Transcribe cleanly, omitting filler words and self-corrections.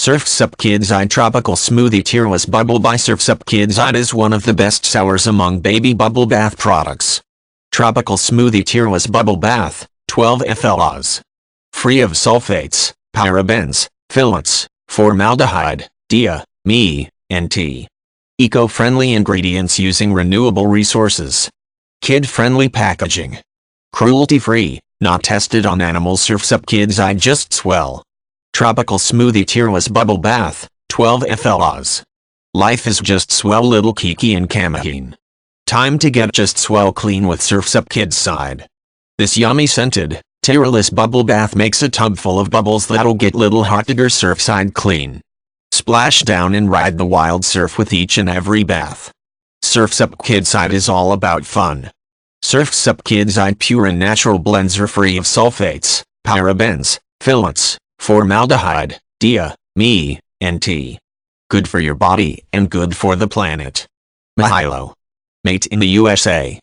Surf's Up Kidside Tropical Smoothie Tearless Bubble by Surf's Up Kidside is one of the best sellers among baby bubble bath products. Tropical Smoothie Tearless Bubble Bath, 12 FLOs. Free of sulfates, parabens, fillets, formaldehyde, DME, Eco-friendly ingredients using renewable resources. Kid-friendly packaging. Cruelty-free, not tested on animals. Surf's Up Kidside just swell. Tropical Smoothie Tearless Bubble Bath, 12 FLOs. Life is just swell little Kiki and Kamaheen. Time to get just swell clean with Surf's Up Kidside. This yummy scented, tearless bubble bath makes a tub full of bubbles that'll get little heartiger Surfside clean. Splash down and ride the wild surf with each and every bath. Surf's Up Kidside is all about fun. Surf's Up Kidside pure and natural blends are free of sulfates, parabens, fillets, formaldehyde, DME, Good for your body and good for the planet. Mahalo. Made in the USA.